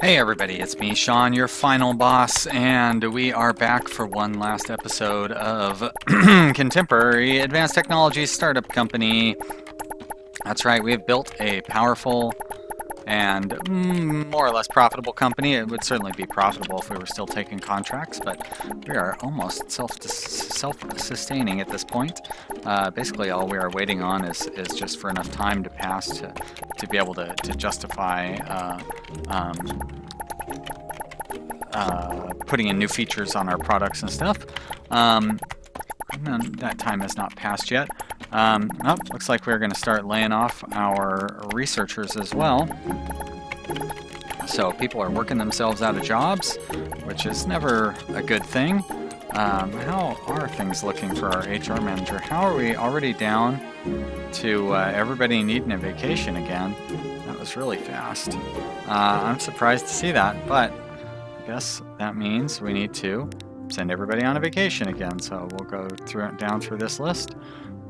Hey everybody, it's me, Sean, your final boss, and we are back for one last episode of Contemporary Advanced Technology Startup Company. That's right, we have built a powerful and more or less profitable company. It would certainly be profitable if we were still taking contracts, but we are almost self-sustaining at this point. Basically, all we are waiting on is just for enough time to pass to be able to justify putting in new features on our products and stuff. That time has not passed yet. Looks like we're going to start laying off our researchers as well. So people are working themselves out of jobs, which is never a good thing. How are things looking for our HR manager? How are we already down to everybody needing a vacation again? That was really fast. I'm surprised to see that, but I guess that means we need to send everybody on a vacation again. So we'll go down through this list.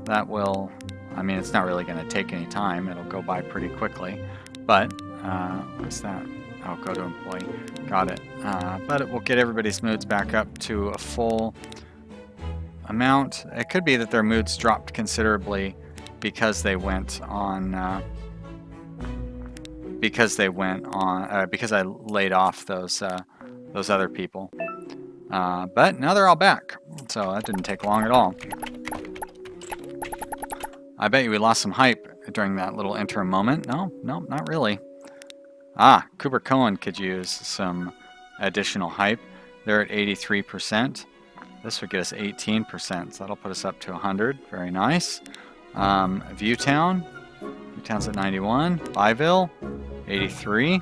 That will, it's not really going to take any time. It'll go by pretty quickly. But, what's that? Oh, go to employee. Got it. But it will get everybody's moods back up to a full amount. It could be that their moods dropped considerably because they went on, because I laid off those other people. But now they're all back. So that didn't take long at all. I bet you we lost some hype during that little interim moment. No, not really. Cooper Cohen could use some additional hype. They're at 83%. This would get us 18%, so that'll put us up to 100. Very nice. Viewtown's at 91. Byville, 83.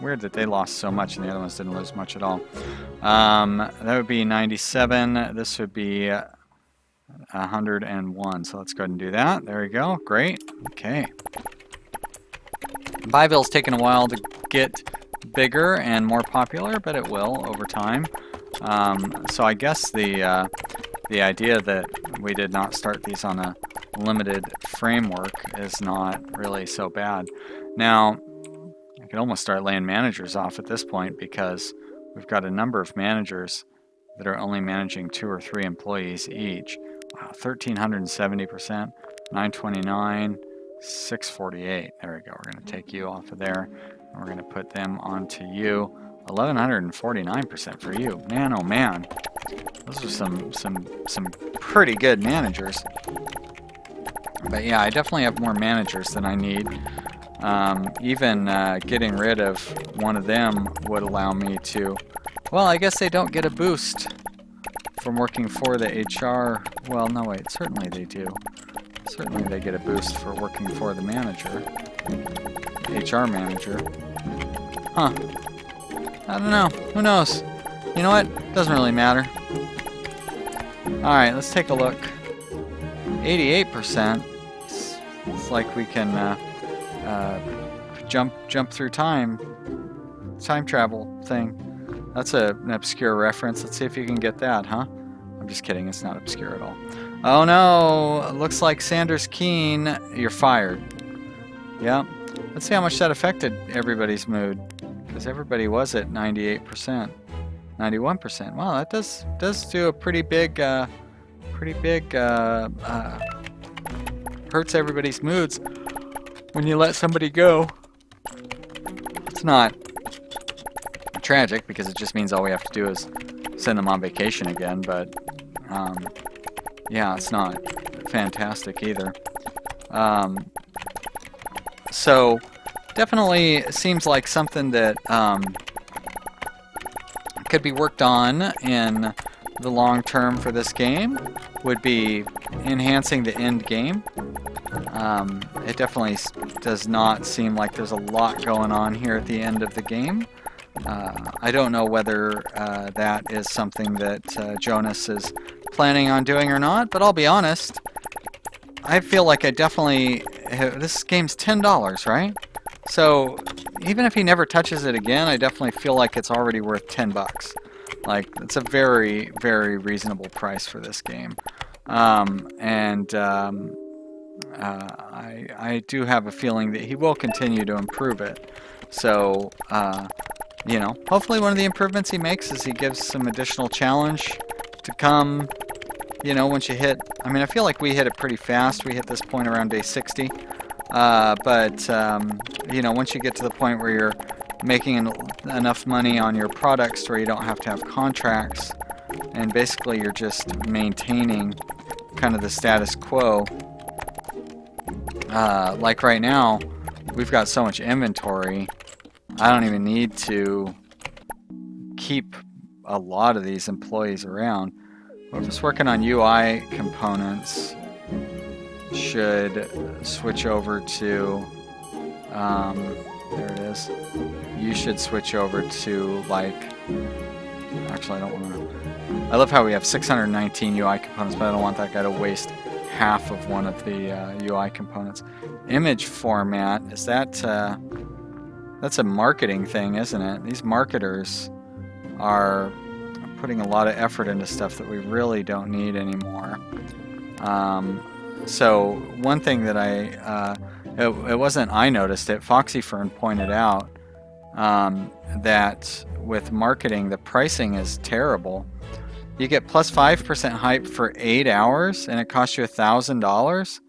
Weird that they lost so much and the other ones didn't lose much at all. That would be 97. This would be 101. So let's go ahead and do that. There we go. Great. Okay. Byville's taken a while to get bigger and more popular, but it will over time. So I guess the idea that we did not start these on a limited framework is not really so bad. Now, I can almost start laying managers off at this point because we've got a number of managers that are only managing 2 or 3 employees each. Wow, 1,370%, 929, 648. There we go. We're going to take you off of there, and we're going to put them onto you. 1,149% for you. Man, oh man, those are some pretty good managers. But yeah, I definitely have more managers than I need. Even getting rid of one of them would allow me to. Well, I guess they don't get a boost from working for the HR. Well, no, wait, certainly they do. Certainly they get a boost for working for the manager, HR manager. Huh. I don't know. Who knows? You know what? Doesn't really matter. Alright, let's take a look. 88%. It's like we can jump through time travel thing. That's an obscure reference. Let's see if you can get that, huh? I'm just kidding. It's not obscure at all. Oh no! Looks like Sanders Keene, you're fired. Yeah. Let's see how much that affected everybody's mood. Because everybody was at 98%. 91%. Wow, that does do a pretty big hurts everybody's moods when you let somebody go. It's not tragic because it just means all we have to do is send them on vacation again, but yeah, it's not fantastic either. So definitely seems like something that could be worked on in the long term for this game would be enhancing the end game. It definitely does not seem like there's a lot going on here at the end of the game. I don't know whether that is something that Jonas is planning on doing or not, but I'll be honest, I feel like I definitely... This game's $10, right? So even if he never touches it again, I definitely feel like it's already worth $10. Like, it's a very, very reasonable price for this game. I do have a feeling that he will continue to improve it. So you know, hopefully one of the improvements he makes is he gives some additional challenge to come, you know, once you hit, I mean, I feel like we hit it pretty fast. We hit this point around day 60. But you know, once you get to the point where you're making enough money on your products where you don't have to have contracts, and basically you're just maintaining kind of the status quo. Like right now, we've got so much inventory, I don't even need to keep a lot of these employees around. Whoever's working on UI components should switch over to, there it is. You should switch over to, like, actually I don't want to, I love how we have 619 UI components, but I don't want that guy to waste half of one of the UI components. Image format, is that, that's a marketing thing, isn't it? These marketers are putting a lot of effort into stuff that we really don't need anymore. So one thing that it wasn't I noticed it, FoxyFern pointed out that with marketing, the pricing is terrible. You get plus 5% hype for 8 hours, and it costs you $1,000,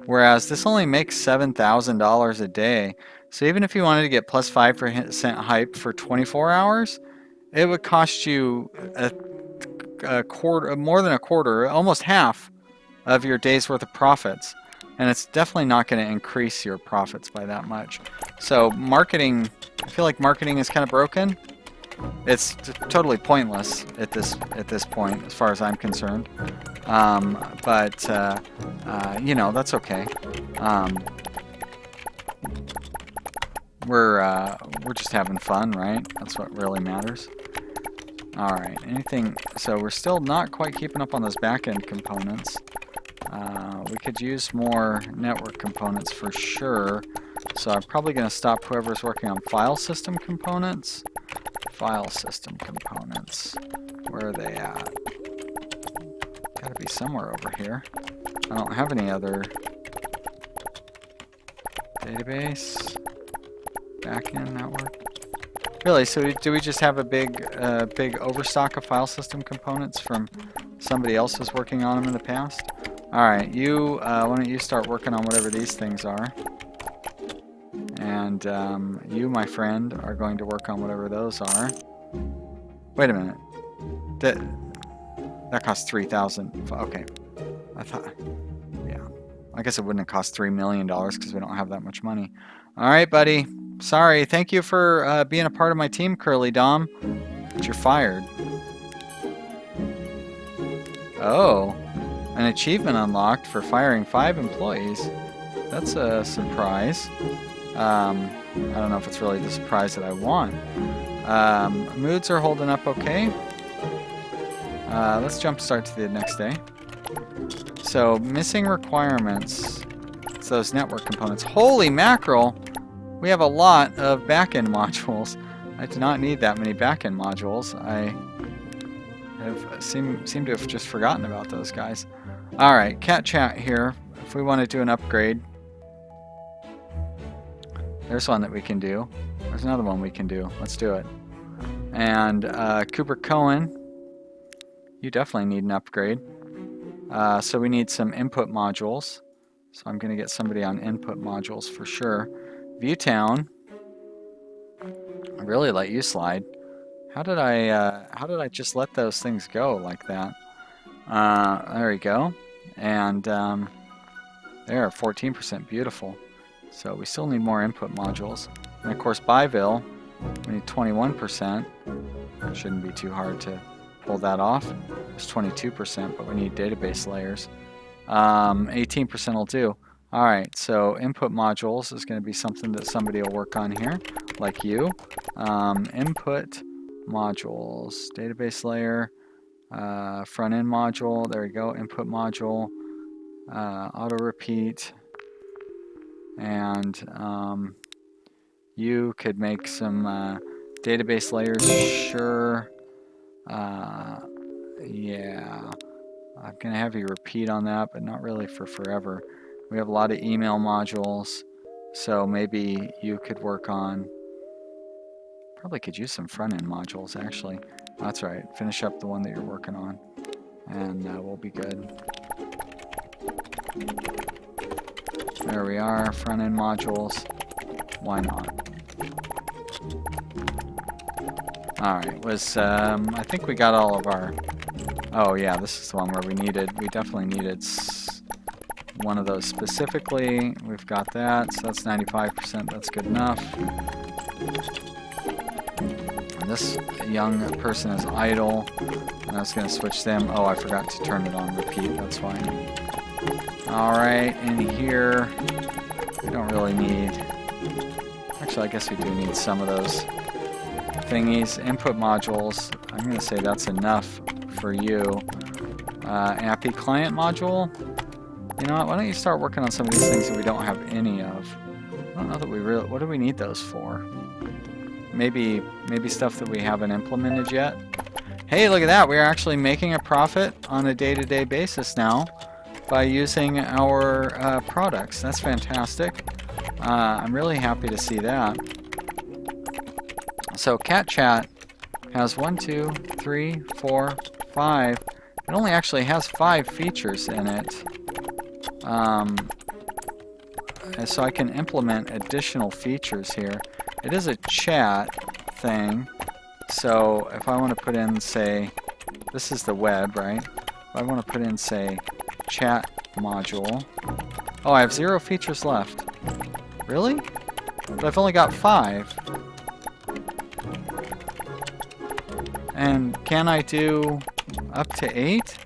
whereas this only makes $7,000 a day. So even if you wanted to get plus 5% hype for 24 hours, it would cost you a quarter, more than a quarter, almost half of your day's worth of profits. And it's definitely not going to increase your profits by that much. So marketing, I feel like marketing is kind of broken. It's totally pointless at this point, as far as I'm concerned. You know, that's okay. We're just having fun, right? That's what really matters. All right. Anything? So we're still not quite keeping up on those back-end components. We could use more network components for sure. So I'm probably going to stop whoever's working on file system components. File system components. Where are they at? Gotta be somewhere over here. I don't have any other database. Backend network. Really? So do we just have a big overstock of file system components from somebody else who's working on them in the past? All right, you. Why don't you start working on whatever these things are? And you, my friend, are going to work on whatever those are. Wait a minute. That cost 3,000. Okay. I thought. Yeah. I guess it wouldn't have cost $3 million because we don't have that much money. All right, buddy. Sorry. Thank you for being a part of my team, Curly Dom. But you're fired. Oh. An achievement unlocked for firing 5 employees. That's a surprise. I don't know if it's really the surprise that I want. Moods are holding up okay. Let's jump start to the next day. So, missing requirements. It's those network components. Holy mackerel! We have a lot of backend modules. I do not need that many backend modules. I have seem to have just forgotten about those guys. Alright, cat chat here. If we want to do an upgrade, there's one that we can do. There's another one we can do. Let's do it. And Cooper Cohen, you definitely need an upgrade. So we need some input modules. So I'm going to get somebody on input modules for sure. Viewtown, I really let you slide. How did I just let those things go like that? There we go. And there, 14%, beautiful. So we still need more input modules. And of course, Byville, we need 21%. Shouldn't be too hard to pull that off. There's 22%, but we need database layers. 18% will do. Alright, so input modules is going to be something that somebody will work on here, like you. Input modules, database layer, front end module, there we go, input module, auto repeat, and you could make some database layers, sure. Yeah, I'm gonna have you repeat on that, but not really for forever. We have a lot of email modules, so maybe you could work on Probably could use some front-end modules, actually. That's right. Finish up the one that you're working on, and we'll be good. There we are, front-end modules. Why not? Alright, I think we got all of our... Oh yeah, this is the one where we definitely needed one of those specifically. We've got that, so that's 95%, that's good enough. And this young person is idle, and I was going to switch them. Oh, I forgot to turn it on repeat, that's why. Alright, in here, we don't really need... Actually, I guess we do need some of those thingies. Input modules, I'm going to say that's enough for you. API client module, you know what, why don't you start working on some of these things that we don't have any of. I don't know that we really, what do we need those for? Maybe stuff that we haven't implemented yet. Hey, look at that, we are actually making a profit on a day-to-day basis now by using our products. That's fantastic. I'm really happy to see that. So Cat Chat has 1, 2, 3, 4, 5. It only actually has 5 features in it. And so I can implement additional features here. It is a chat thing. So if I want to put in, say, this is the web, right? If I want to put in, say, chat module. Oh, I have 0 features left. Really? But I've only got 5. And can I do up to 8?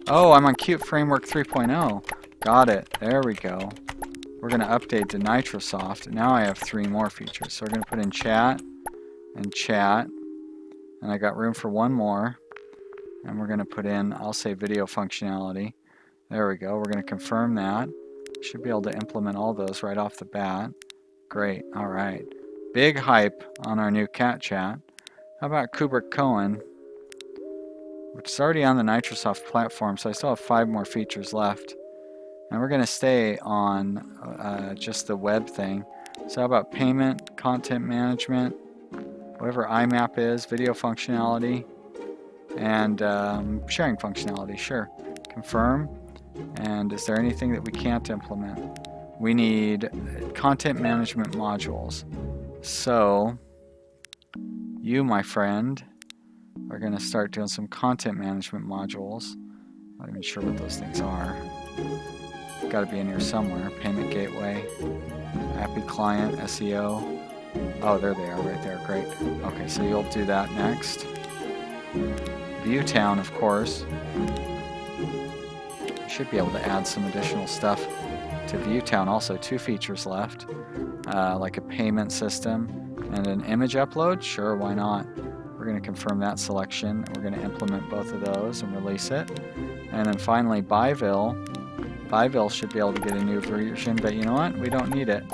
Oh, I'm on Qt Framework 3.0. Got it. There we go. We're going to update to Nitrosoft. Now I have 3 more features. So we're going to put in chat and chat. And I got room for 1 more. And we're going to put in, I'll say video functionality. There we go. We're going to confirm that. Should be able to implement all those right off the bat. Great. All right. Big hype on our new Cat Chat. How about Kubrick Cohen, which is already on the Nitrosoft platform, so I still have 5 more features left. And we're going to stay on just the web thing. So how about payment, content management, whatever IMAP is, video functionality, and sharing functionality, sure. Confirm. And is there anything that we can't implement? We need content management modules. So you, my friend, are going to start doing some content management modules. I'm not even sure what those things are. Got to be in here somewhere. Payment gateway, API client, SEO. Oh, there they are right there. Great. Okay, so you'll do that next. Viewtown, of course. Should be able to add some additional stuff to Viewtown. Also 2 features left, like a payment system and an image upload. Sure, why not? We're going to confirm that selection. We're going to implement both of those and release it. And then finally Byville. Byville should be able to get a new version, but you know what? We don't need it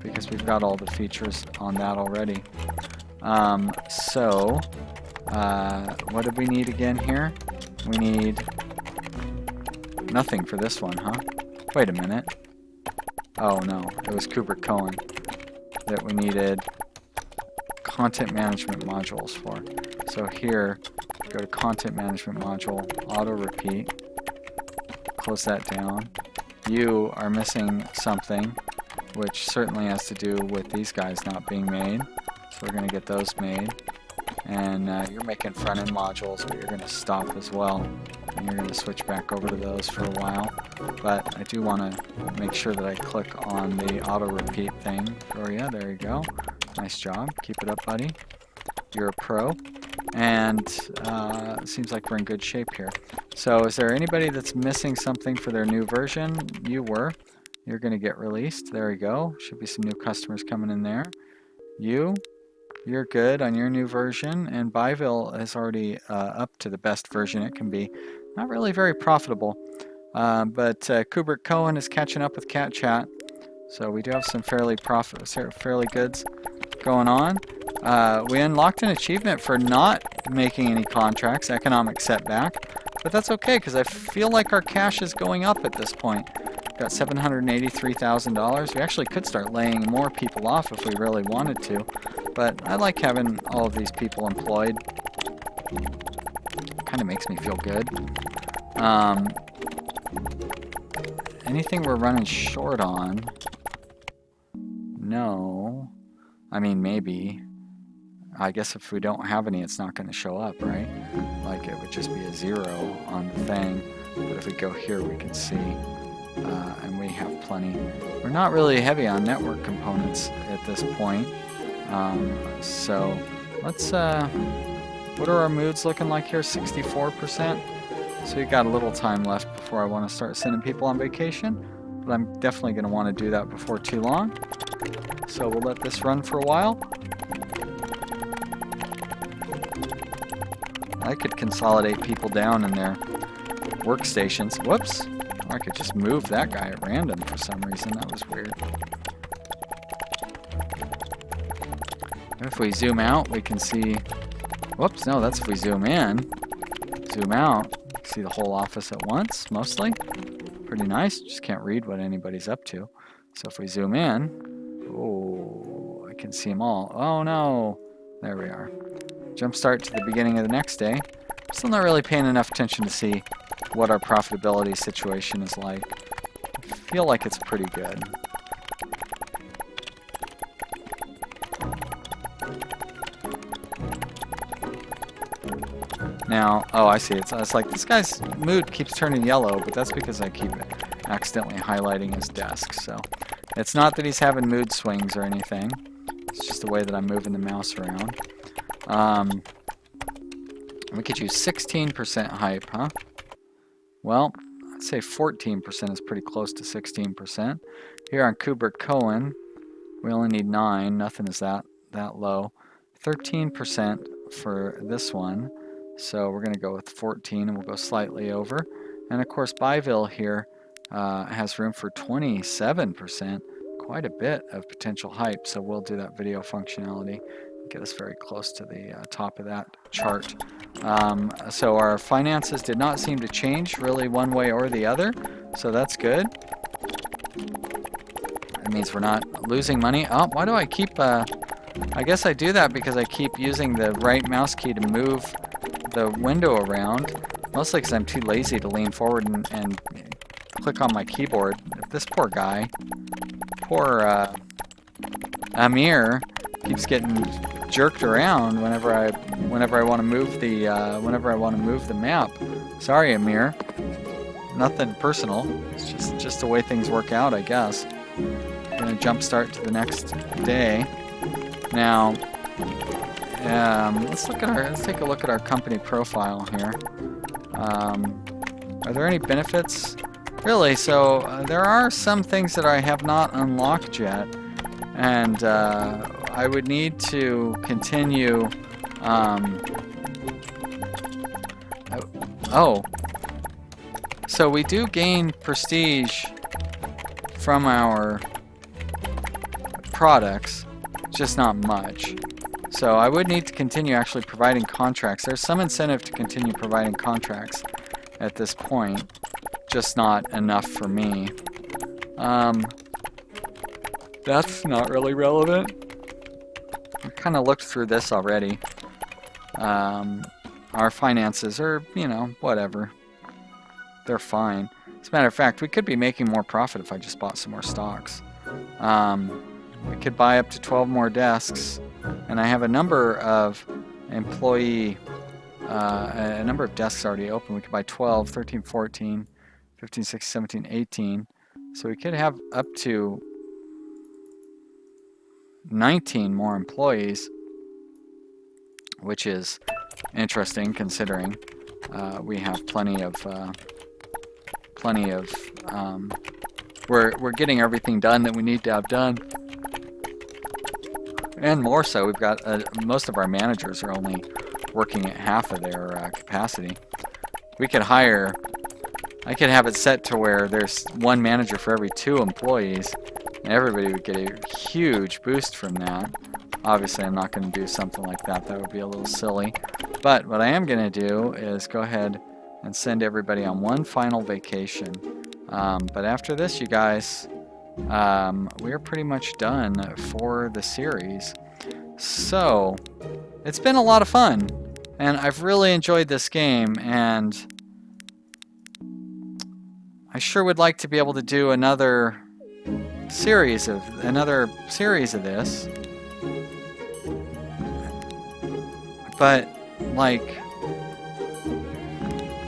because we've got all the features on that already. What did we need again here? We need nothing for this one, huh? Wait a minute. Oh no, it was Kubrick Cohen that we needed content management modules for. So here, go to content management module, auto repeat, close that down. You are missing something, which certainly has to do with these guys not being made. So we're going to get those made. And you're making front-end modules, but you're going to stop as well. And you're going to switch back over to those for a while. But I do want to make sure that I click on the auto-repeat thing for you. There you go. Nice job. Keep it up, buddy. You're a pro. And it seems like we're in good shape here. So is there anybody that's missing something for their new version? You were. You're going to get released. There we go. Should be some new customers coming in there. You're good on your new version, and Byville is already up to the best version it can be. Not really very profitable, but Kubrick Cohen is catching up with Cat Chat, so we do have some fairly goods going on. We unlocked an achievement for not making any contracts, economic setback, but that's okay because I feel like our cash is going up at this point. Got $783,000. We actually could start laying more people off if we really wanted to, but I like having all of these people employed. Kind of makes me feel good. Anything we're running short on? No. I mean, maybe. I guess if we don't have any, it's not going to show up, right? Like, it would just be a 0 on the thing. But if we go here, we can see, and we have plenty. We're not really heavy on network components at this point. So let's, what are our moods looking like here? 64%. So we've got a little time left before I want to start sending people on vacation. But I'm definitely going to want to do that before too long. So we'll let this run for a while. I could consolidate people down in their workstations. Whoops! I could just move that guy at random for some reason. That was weird. If we zoom out, we can see... Whoops, no, that's if we zoom in. Zoom out, you can see the whole office at once, mostly. Pretty nice. Just can't read what anybody's up to. So if we zoom in... Oh, I can see them all. Oh no! There we are. Jumpstart to the beginning of the next day. Still not really paying enough attention to see what our profitability situation is like. I feel like it's pretty good. Now, oh, I see. It's like this guy's mood keeps turning yellow, but that's because I keep accidentally highlighting his desk. So it's not that he's having mood swings or anything. It's just the way that I'm moving the mouse around. We could use 16% hype, huh? Well, I'd say 14% is pretty close to 16%. Here on Kubrick-Cohen, we only need 9. Nothing is that low. 13% for this one. So we're going to go with 14, and we'll go slightly over. And of course, Byville here has room for 27%. Quite a bit of potential hype. So we'll do that video functionality. Get us very close to the top of that chart. So our finances did not seem to change really one way or the other, so that's good. That means we're not losing money. Oh, why do I keep, I guess I do that because I keep using the right mouse key to move the window around, mostly because I'm too lazy to lean forward and click on my keyboard. This poor guy, poor Amir, keeps getting jerked around whenever I want to move the map. Sorry, Amir. Nothing personal. It's just the way things work out, I guess. Gonna jump start to the next day. Now, let's take a look at our company profile here. Are there any benefits? Really? So there are some things that I have not unlocked yet, and I would need to continue. So we do gain prestige from our products, just not much. So I would need to continue actually providing contracts. There's some incentive to continue providing contracts at this point, just not enough for me. That's not really relevant. I kind of looked through this already. Our finances are, you know, whatever. They're fine. As a matter of fact, we could be making more profit if I just bought some more stocks. We could buy up to 12 more desks, and I have a number of a number of desks already open. We could buy 12, 13, 14, 15, 16, 17, 18. So we could have up to 19 more employees, which is interesting considering we have plenty of we're getting everything done that we need to have done, and more so. We've got most of our managers are only working at half of their capacity. We could hire. I could have it set to where there's one manager for every 2 employees, and everybody would get a huge boost from that. Obviously, I'm not going to do something like that. That would be a little silly. But what I am going to do is go ahead and send everybody on one final vacation. But after this, you guys, we're pretty much done for the series. So, it's been a lot of fun, and I've really enjoyed this game, and I sure would like to be able to do another series of this. But, like,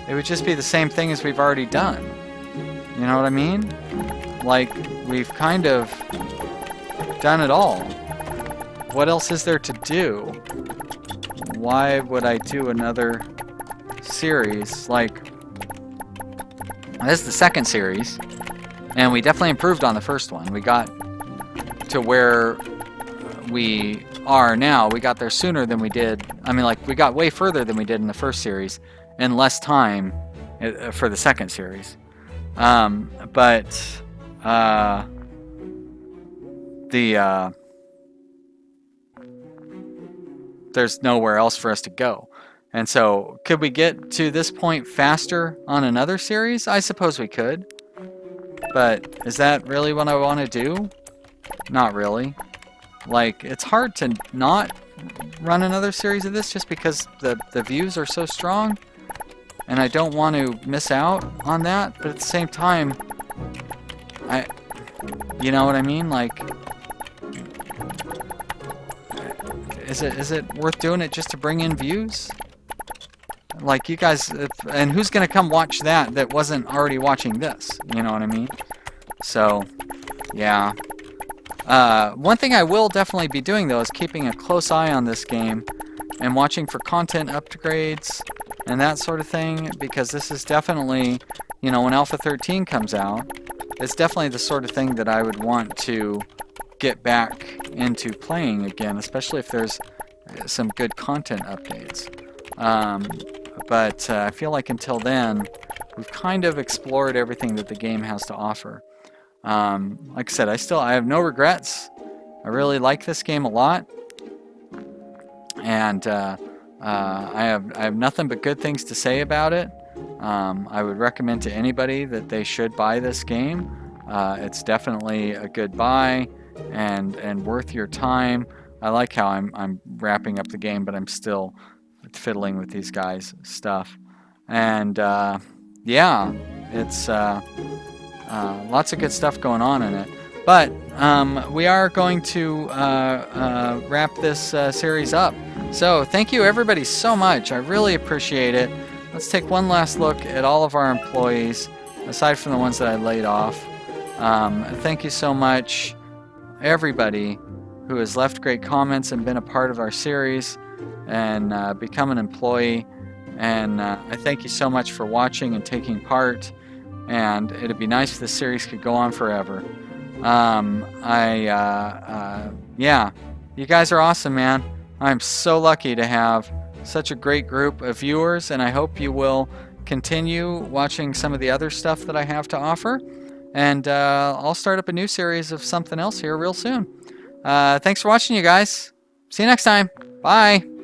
it would just be the same thing as we've already done. You know what I mean? Like, we've kind of done it all. What else is there to do? Why would I do another series? Like, this is the second series, and we definitely improved on the first one. We got to where we are now. We got there sooner than we did. I mean, like, we got way further than we did in the first series in less time for the second series. There's nowhere else for us to go. And so, could we get to this point faster on another series? I suppose we could. But is that really what I want to do? Not really. Like, it's hard to not run another series of this just because the views are so strong. And I don't want to miss out on that. But at the same time, you know what I mean? Like, is it worth doing it just to bring in views? Like, you guys, and who's gonna come watch that wasn't already watching this? You know what I mean? So, yeah. One thing I will definitely be doing, though, is keeping a close eye on this game and watching for content upgrades and that sort of thing, because this is definitely, you know, when Alpha 13 comes out, it's definitely the sort of thing that I would want to get back into playing again, especially if there's some good content updates. But I feel like until then, we've kind of explored everything that the game has to offer. Like I said, I have no regrets. I really like this game a lot, and I have nothing but good things to say about it. I would recommend to anybody that they should buy this game. It's definitely a good buy and worth your time. I like how I'm wrapping up the game, but I'm still fiddling with these guys' stuff. And yeah, it's lots of good stuff going on in it. But we are going to wrap this series up. So thank you everybody so much. I really appreciate it. Let's take one last look at all of our employees, aside from the ones that I laid off. Thank you so much, everybody who has left great comments and been a part of our series and become an employee. And I thank you so much for watching and taking part. And it'd be nice if this series could go on forever. Yeah, you guys are awesome, man. I'm so lucky to have such a great group of viewers, and I hope you will continue watching some of the other stuff that I have to offer. And I'll start up a new series of something else here real soon. Thanks for watching, you guys. See you next time. Bye.